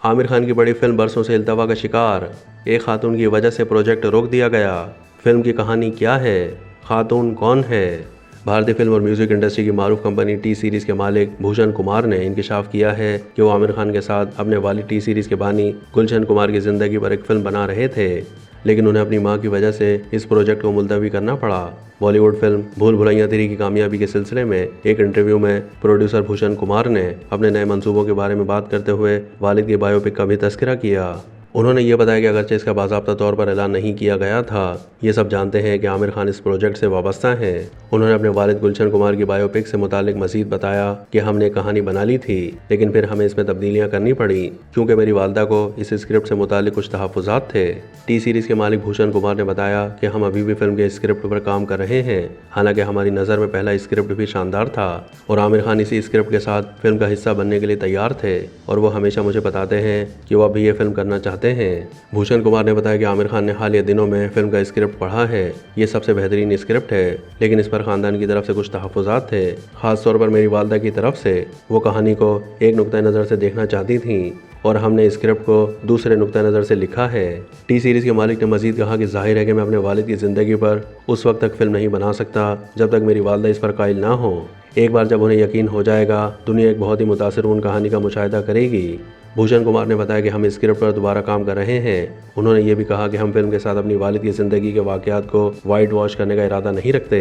आमिर खान की बड़ी फिल्म बरसों से इल्तवा का शिकार, एक खातून की वजह से प्रोजेक्ट रोक दिया गया। फिल्म की कहानी क्या है, खातून कौन है? भारतीय फिल्म और म्यूजिक इंडस्ट्री की मारूफ कंपनी टी सीरीज़ के मालिक भूषण कुमार ने इंकशाफ किया है कि वो आमिर खान के साथ अपने वाली टी सीरीज़ के बानी गुलशन कुमार की ज़िंदगी पर एक फिल्म बना रहे थे, लेकिन उन्हें अपनी मां की वजह से इस प्रोजेक्ट को मुलतवी करना पड़ा। बॉलीवुड फिल्म भूल भुलैया 3 की कामयाबी के सिलसिले में एक इंटरव्यू में प्रोड्यूसर भूषण कुमार ने अपने नए मंसूबों के बारे में बात करते हुए वालिद की बायोपिक का भी तस्करा किया। उन्होंने ये बताया कि अगरचे इसका बाज़ाब्ता तौर पर ऐलान नहीं किया गया था, ये सब जानते हैं कि आमिर खान इस प्रोजेक्ट से वाबस्ता हैं। उन्होंने अपने वालिद गुलशन कुमार की बायोपिक से मुतालिक मजीद बताया कि हमने कहानी बना ली थी, लेकिन फिर हमें इसमें तब्दीलियां करनी पड़ी क्योंकि मेरी वालदा को इस स्क्रिप्ट से मुतालिक कुछ तहफ़्फ़ुज़ात थे। टी सीरीज़ के मालिक भूषण कुमार ने बताया कि हम अभी भी फिल्म के स्क्रिप्ट पर काम कर रहे हैं। हालांकि हमारी नज़र में पहला स्क्रिप्ट भी शानदार था और आमिर खान इसी स्क्रिप्ट के साथ फिल्म का हिस्सा बनने के लिए तैयार थे और वो हमेशा मुझे बताते हैं कि वो अभी ये फिल्म करना चाहते हैं। भूषण कुमार ने बताया कि आमिर खान ने हालिया दिनों में फिल्म का स्क्रिप्ट पढ़ा है। ये सबसे बेहतरीन स्क्रिप्ट है, लेकिन इस पर ख़ानदान की तरफ से कुछ तहफ़्फ़ुज़ात थे, ख़ास तौर पर मेरी वालदा की तरफ से। वो कहानी को एक नुक्ता नज़र से देखना चाहती थी और हमने स्क्रिप्ट को दूसरे नुक्ता नज़र से लिखा है। टी सीरीज़ के मालिक ने मजीद कहा कि जाहिर है कि मैं अपने वालिद की ज़िंदगी पर उस वक्त तक फिल्म नहीं बना सकता जब तक मेरी वालदा इस पर कायल ना हो। एक बार जब उन्हें यकीन हो जाएगा, दुनिया एक बहुत ही मुतासिरकुन कहानी का मुशाहिदा करेगी। भूषण कुमार ने बताया कि हम स्क्रिप्ट पर दोबारा काम कर रहे हैं। उन्होंने ये भी कहा कि हम फिल्म के साथ अपनी वालिद की ज़िंदगी के वाक़यात को वाइट वॉश करने का इरादा नहीं रखते।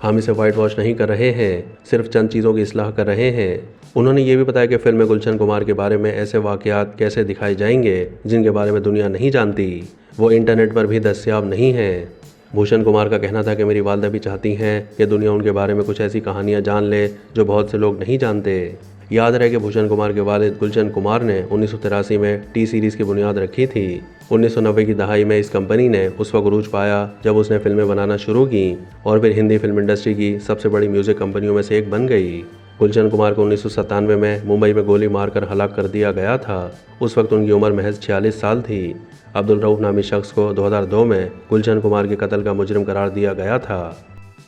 हम इसे वाइट वॉश नहीं कर रहे हैं, सिर्फ चंद चीज़ों की इस्लाह कर रहे हैं। उन्होंने ये भी बताया कि फिल्म में गुलशन कुमार के बारे में ऐसे वाक़यात कैसे दिखाए जाएंगे जिनके बारे में दुनिया नहीं जानती, वो इंटरनेट पर भी दस्तयाब नहीं है। भूषण कुमार का कहना था कि मेरी वालदा भी चाहती हैं कि दुनिया उनके बारे में कुछ ऐसी कहानियां जान ले जो बहुत से लोग नहीं जानते। याद रहे कि भूषण कुमार के वालिद गुलशन कुमार ने 1983 में टी सीरीज़ की बुनियाद रखी थी। 1990 की दहाई में इस कंपनी ने उस वक्त उरूज पाया जब उसने फिल्में बनाना शुरू की और फिर हिंदी फिल्म इंडस्ट्री की सबसे बड़ी म्यूज़िक कंपनियों में से एक बन गई। गुलशन कुमार को 1997 में मुंबई में गोली मारकर हलाक कर दिया गया था। उस वक्त उनकी उम्र महज 46 साल थी। अब्दुल रऊफ नामी शख्स को 2002 में गुलशन कुमार के कत्ल का मुजरिम करार दिया गया था।